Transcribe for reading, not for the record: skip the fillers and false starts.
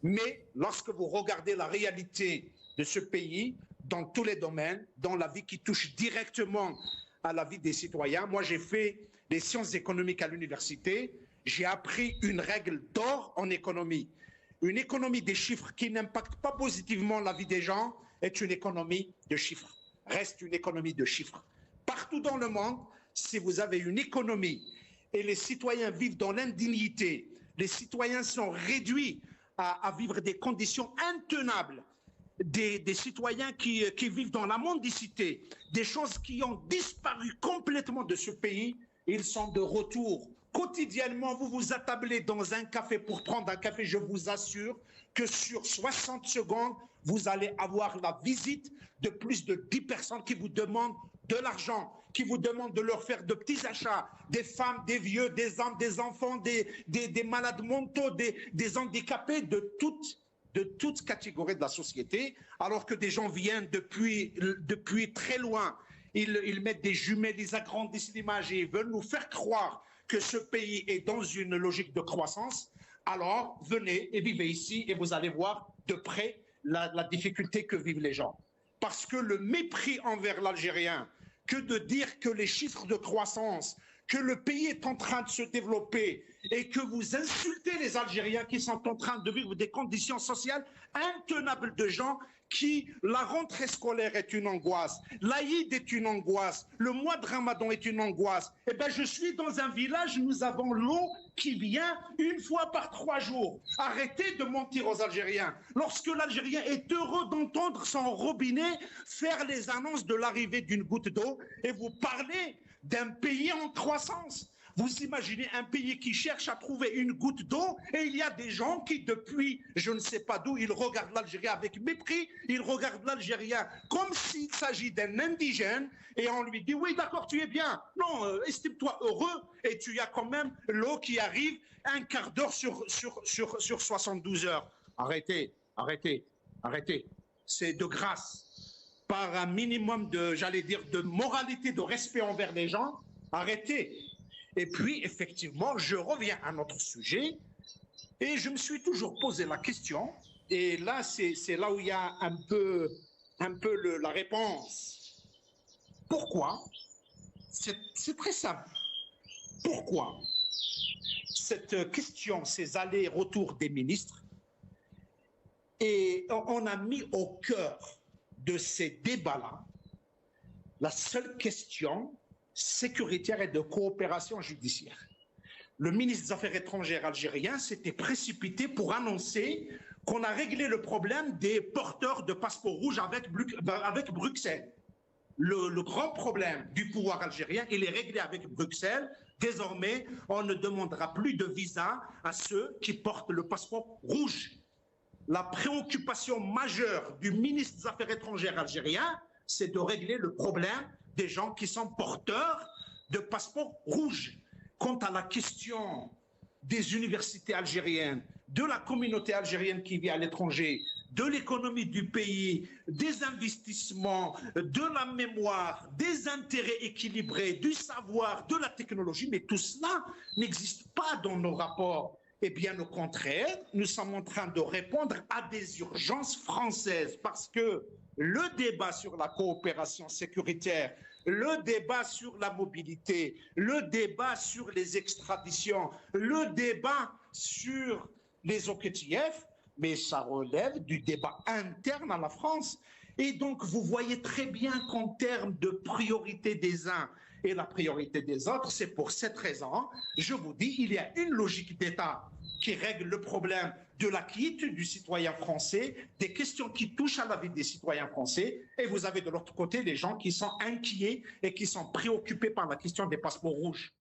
Mais lorsque vous regardez la réalité de ce pays, dans tous les domaines, dans la vie qui touche directement à la vie des citoyens, moi j'ai fait des sciences économiques à l'université, j'ai appris une règle d'or en économie. Une économie des chiffres qui n'impacte pas positivement la vie des gens est une économie de chiffres, reste une économie de chiffres. Partout dans le monde, si vous avez une économie et les citoyens vivent dans l'indignité, les citoyens sont réduits à vivre des conditions intenables, des citoyens qui vivent dans la mendicité, des choses qui ont disparu complètement de ce pays, ils sont de retour. Quotidiennement, vous vous attablez dans un café pour prendre un café, je vous assure que sur 60 secondes, vous allez avoir la visite de plus de 10 personnes qui vous demandent de l'argent, qui vous demandent de leur faire de petits achats, des femmes, des vieux, des hommes, des enfants, des malades mentaux, des handicapés de toute catégorie de la société, alors que des gens viennent depuis très loin. Ils mettent des jumelles, ils agrandissent l'image et ils veulent nous faire croire que ce pays est dans une logique de croissance. Alors, venez et vivez ici et vous allez voir de près la difficulté que vivent les gens. Parce que le mépris envers l'Algérien, que de dire que les chiffres de croissance, que le pays est en train de se développer et que vous insultez les Algériens qui sont en train de vivre des conditions sociales intenables de gens qui, la rentrée scolaire est une angoisse, l'Aïd est une angoisse, le mois de Ramadan est une angoisse. Eh bien, je suis dans un village, nous avons l'eau qui vient une fois par 3 jours. Arrêtez de mentir aux Algériens. Lorsque l'Algérien est heureux d'entendre son robinet faire les annonces de l'arrivée d'une goutte d'eau et vous parlez d'un pays en croissance. Vous imaginez un pays qui cherche à trouver une goutte d'eau et il y a des gens qui, depuis je ne sais pas d'où, ils regardent l'Algérien avec mépris, ils regardent l'Algérien comme s'il s'agit d'un indigène et on lui dit oui d'accord tu es bien, non estime-toi heureux et tu as quand même l'eau qui arrive un quart d'heure sur 72 heures. Arrêtez, arrêtez, arrêtez, c'est de grâce, par un minimum de, j'allais dire, de moralité, de respect envers les gens, arrêtez. Et puis, effectivement, je reviens à notre sujet et je me suis toujours posé la question, et là, c'est là où il y a un peu la réponse. Pourquoi? C'est très simple. Pourquoi cette question, ces allers-retours des ministres, et on a mis au cœur de ces débats-là la seule question sécuritaire et de coopération judiciaire. Le ministre des Affaires étrangères algérien s'était précipité pour annoncer qu'on a réglé le problème des porteurs de passeports rouges avec Bruxelles. Le grand problème du pouvoir algérien, il est réglé avec Bruxelles. Désormais, on ne demandera plus de visa à ceux qui portent le passeport rouge. La préoccupation majeure du ministre des Affaires étrangères algérien, c'est de régler le problème des gens qui sont porteurs de passeports rouges. Quant à la question des universités algériennes, de la communauté algérienne qui vit à l'étranger, de l'économie du pays, des investissements, de la mémoire, des intérêts équilibrés, du savoir, de la technologie, mais tout cela n'existe pas dans nos rapports. Et bien au contraire, nous sommes en train de répondre à des urgences françaises parce que le débat sur la coopération sécuritaire, le débat sur la mobilité, le débat sur les extraditions, le débat sur les OQTF, mais ça relève du débat interne à la France. Et donc, vous voyez très bien qu'en termes de priorité des uns et la priorité des autres, c'est pour cette raison, je vous dis, il y a une logique d'État qui règle le problème de la quiétude du citoyen français, des questions qui touchent à la vie des citoyens français, et vous avez de l'autre côté les gens qui sont inquiets et qui sont préoccupés par la question des passeports rouges.